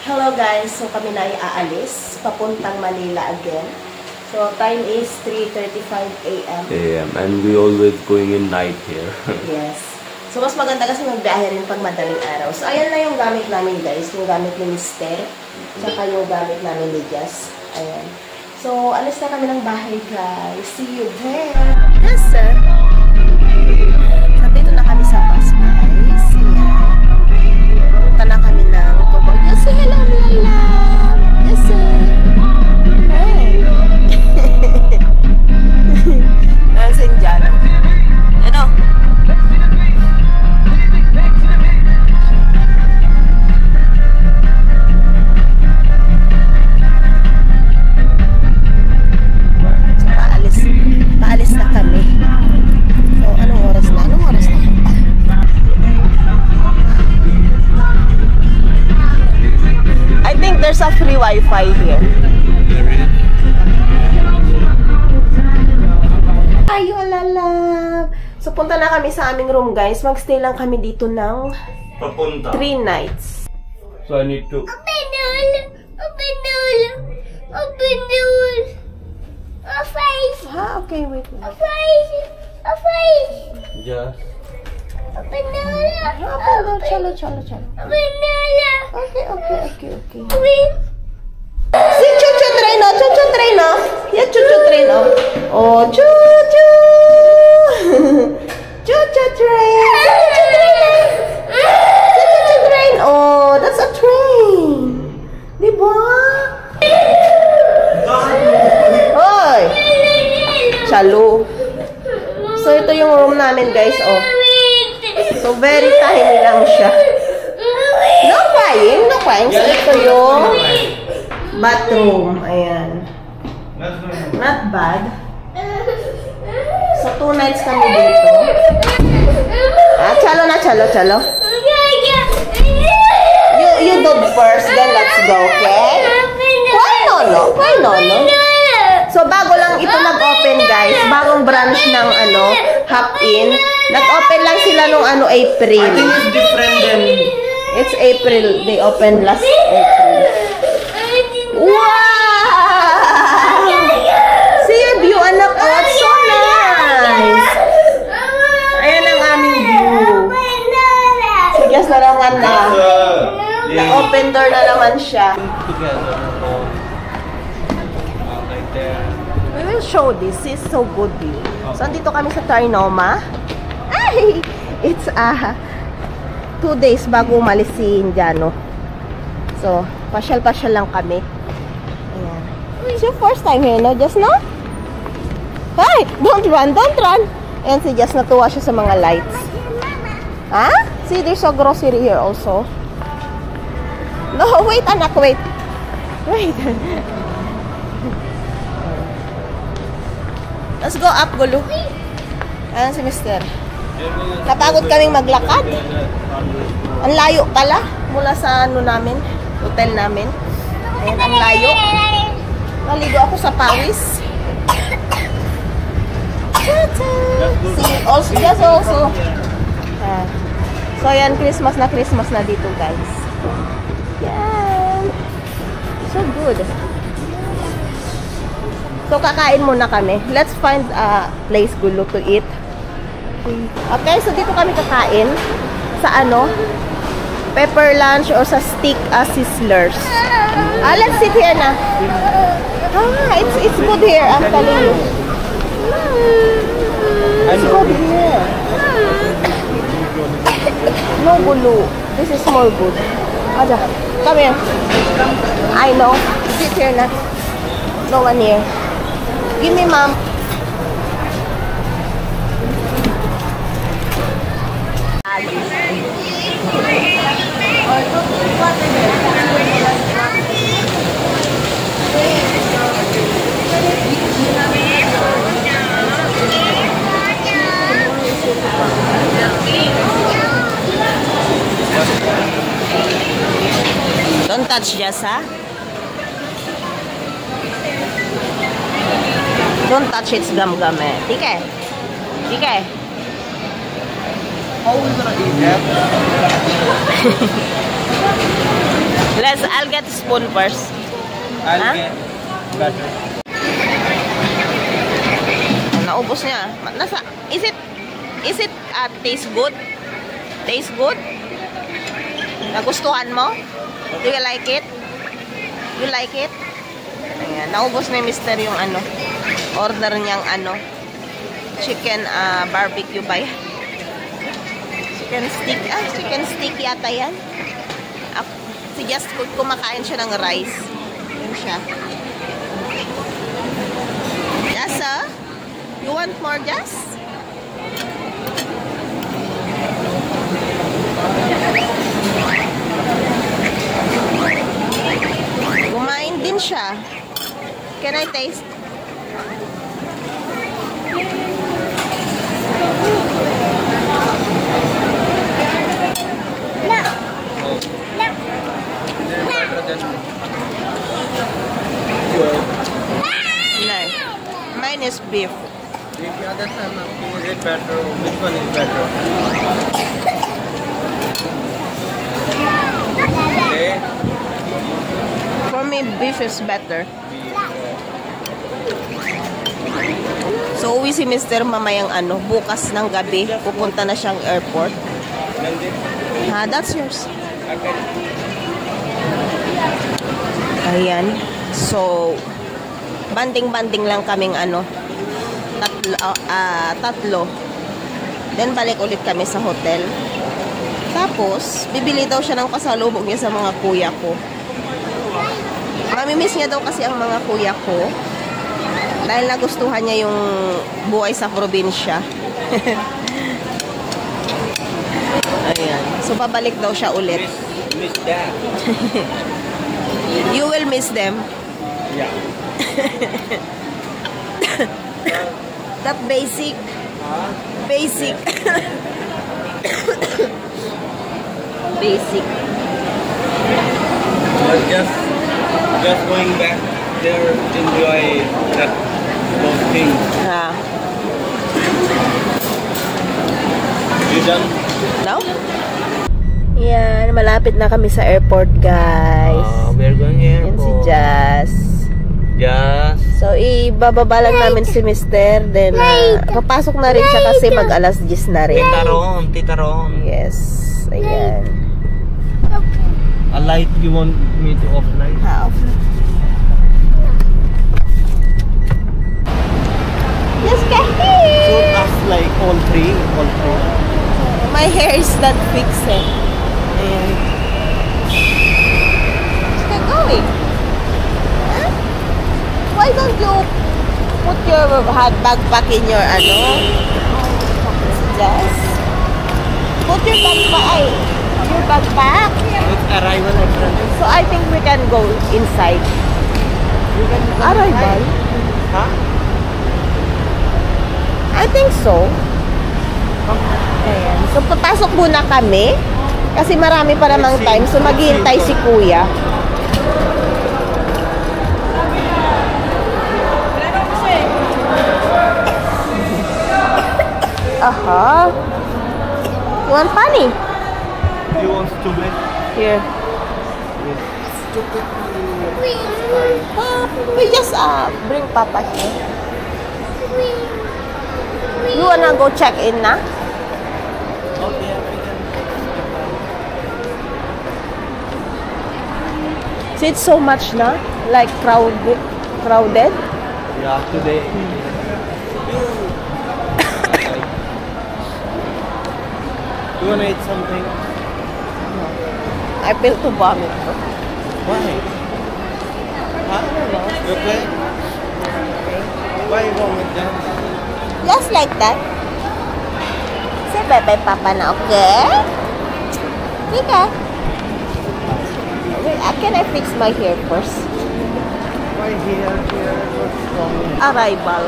Hello guys, so kami na ay aalis, papuntang Manila again. So time is 3:35 AM. And we always going in night here. Yes. So mas maganda kasi magbiyahe rin pag madaling araw. So ayan na yung gamit namin guys, yung gamit ni Mister, tsaka yung gamit namin ni Jess. Ayan. So alis na kami ng bahay guys. See you there. Yes sir. Nandito na kami sa bus guys. Ayan. Punta na kami ng Cubao. Yes, hello Lala. Yes sir. Hey. Nasaan dyan? Ano? Paalis na kami. So, anong oras na? Anong oras na? I think there's a free Wi-Fi here. Ayo, lalab! So, punta na kami sa aming room, guys. Mag-stay lang kami dito ng 3 nights. So, I need to... A face! Ha? Okay, wait. Just... Open door. Chalo. Okay. Si Chuchu train, no? Yeah, Chuchu train, no? Oh, Chuchu! Chuchu train! Oh, that's a train! Diba? Hoy! Chalo. So, ito yung room namin, guys, oh. So, very tiny lang siya. No crying. So, ito yung bathroom. Ayan. Not bad. So, 2 nights kami dito. Chalo. You do first, then let's go, okay? Why no? So, bago lang ito nag-open, guys. Bagong branch ng, Hop-In. Nag-open lang sila nung, April. I think it's different than... It's April. They opened last April. Wow! See your view, anak. Oh, it's so nice. Ayan ang aming view. Sige, na naman na. Na-open door na naman siya. We will show this. It's so good view. So, andito kami sa Trinoma. Ay! It's 2 days bago umalis si Indiano. So, pasyal-pasyal lang kami. Ayan. It's your first time here, no? Just no? Hey! Don't run! Ayan si Jess, natuwa siya sa mga lights. Ha? See, there's a grocery here also. No, wait anak, wait. Let's go up, gulo. Ayan si Mister. Napagod kaming maglakad. Ang layo pala mula sa namin, hotel namin. Ayan, ang layo. Naligo ako sa pawis. See, also. So, ayan, Christmas na dito, guys. Yan. So good. So, kakain muna kami. Let's find a place gulo to eat. Okay, so dito kami kakain sa pepper lunch or sa steak sizzlers. Let's sit here na. It's good here, I'm telling you. It's good here. No gulo. This is more good. Aja, come here. I know. Sit here na. No one here. Give me, ma'am. Don't touch Jess, ha? Don't touch its gum-gum, eh. Ike. How are we gonna eat that? I'll get spoon first. I'll Huh? get butter. Naubos niya. Is it taste good? Taste good? Nagustuhan mo? Do you like it? You like it? Ayan, naubos ni Mr. yung ano, order niyang ano, chicken barbecue ba yan? Chicken stick yata yan. Si Just kumakain siya ng rice. Yan siya. Jasa? You want more, Jas? Kumain din siya. Can I taste? No. No. No. Mine is beef. The other time, is it better? Which one is better? Okay. For me, beef is better. So, uwi si Mr. mamayang ano, bukas ng gabi. Pupunta na siyang airport. Ha, that's yours. Ayan. So, banding-banding lang kaming ano, tatlo. Then, balik ulit kami sa hotel. Tapos, bibili daw siya ng pasalubong niya sa mga kuya ko. Mamimiss niya daw kasi ang mga kuya ko. Dahil nagustuhan niya yung buhay sa probinsya. Ayan. So, babalik daw siya ulit. Miss that. You will miss them. Yeah. That basic. Basic. Basic. But just going back there, enjoy those things. Ah. You done? No? Yan, malapit na kami sa airport, guys. We're going here. Yan si Jazz. Yes. So, ibababa lang namin si Mr. Then, papasok na rin siya kasi mag-alas 10 na rin. Tita Ron. Yes. Ayan. A light, you want me to off light? Ha, off. Yes, So kahit! that's like all three. My hair is not fixed eh. Ayan. Still going. Huh? Why don't you put your handbag back in your ano? Just put your bag back. It's arrival entrance. So I think we can go inside. Arrival? Huh? I think so. Ayan. So papasok muna kami. Kasi marami pa namang time. So maghihintay si Kuya. Aha. You want funny? You want stupid? Here. We just bring Papa here. You wanna go check in na? Okay, So it's so much na? Like crowded? yeah, today. You wanna eat something? I feel to vomit. Why? Huh? You okay? Why you wrong with that? Just like that. Say bye-bye, Papa, na, okay? Okay. Wait, can I fix my hair first? Why here? What's wrong? Arrival.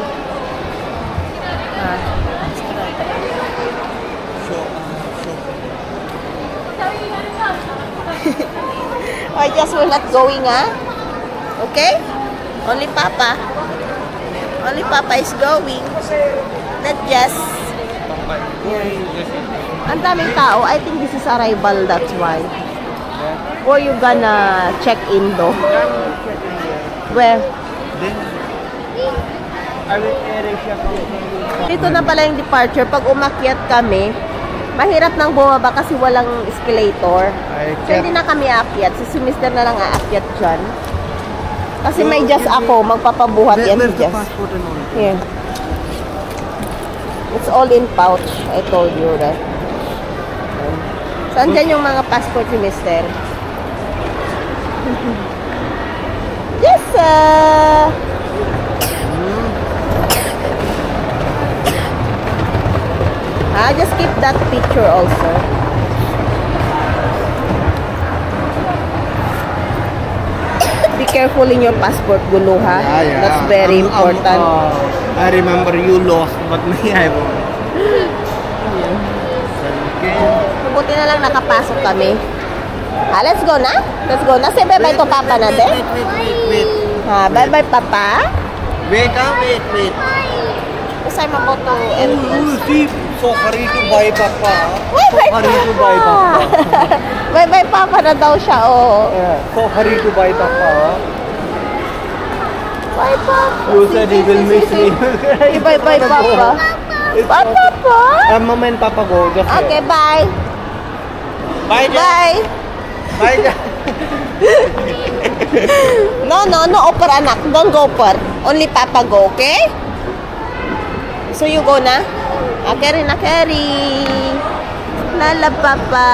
I just will not going, okay? Only Papa. Only Papa is going. Not just. Ang daming tao. I think this is arrival, that's why. Where you gonna check in though? Where? Then I will arrange a Dito na pala yung departure. Pag umakyat kami, mahirap nang bumaba kasi walang escalator. So, hindi na kami aakyat. Si Mr. na lang aakyat dyan. Kasi may just ako. Magpapabuhat yan si Just. Here. It's all in pouch. I told you, right? Saan dyan yung mga passport ni Mr.? Yes, just keep that picture also. Be careful in your passport, Gulu, ha? Yeah. That's very important. I remember you lost, but me, I won. Mabuti na lang nakapasok kami. Let's go na? Let's go na. Say bye-bye to Papa na din. Wait. Bye-bye, Papa. Wait. Kasi I'm about to See, so hurry to buy Papa. Bye-bye, Hurry to buy Papa. Bye-bye, Papa na daw siya, oh. Yeah, so hurry to buy Papa. Bye, Papa. You said he will miss me. Bye-bye, Papa. Bye, Papa. Mama and Papa go. Just Okay, bye. Bye, Jack. Bye. Bye, Jack. No offer, anak. Don't go offer. Only Papa go, okay? So you go na? Carry na, carry. Lala, Papa.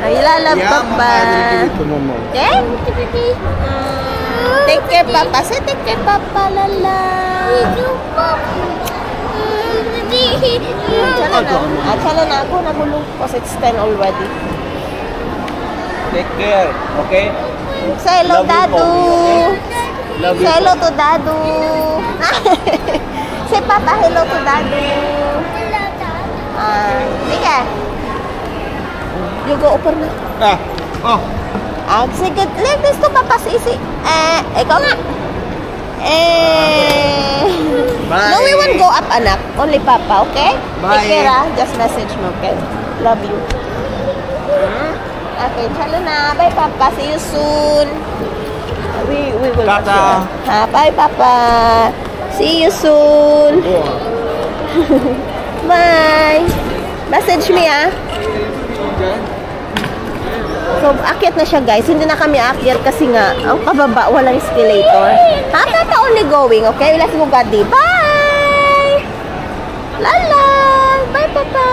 Ay, lala, Papa. I will give it to Mama. Okay? Take care, Papa. Say take care, Papa. Lala. Chala na ako. Nagulong because it's 10 already. Take care, okay? Say hello, Love you, Dadu. Poppy, Love you. Say hello to Dadu. Say Papa hello to Dadu. Sige. You go over na. Sige. Leave this to Papa Sisi. Ikaw nga. Bye. No, we won't go up, anak. Only Papa, okay? Bye. Take care, Just message me, okay? Love you. Okay, chalo na. Bye, Papa. See you soon. We will Tata. Bye, Papa. See you soon. Bye. Message me, So, akyat na siya, guys. Hindi na kami akyat kasi nga, ang pababa, walang escalator. Tata only going, okay? Let's go, Gaddy. Bye! Lala! Bye, Papa!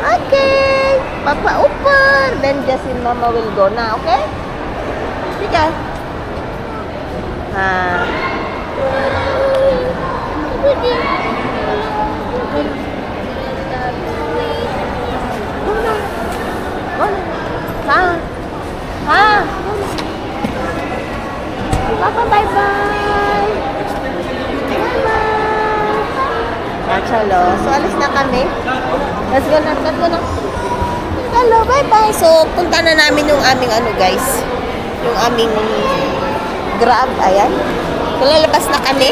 Okay. Papa upper. Then Just and Mama will go na, okay? Sige. Go na. Papa, bye-bye. Chalo. So, alis na kami. Let's go na. Hello, bye-bye. So, punta na namin yung aming guys. Yung aming Grab. Ayan. So, lalabas na kami.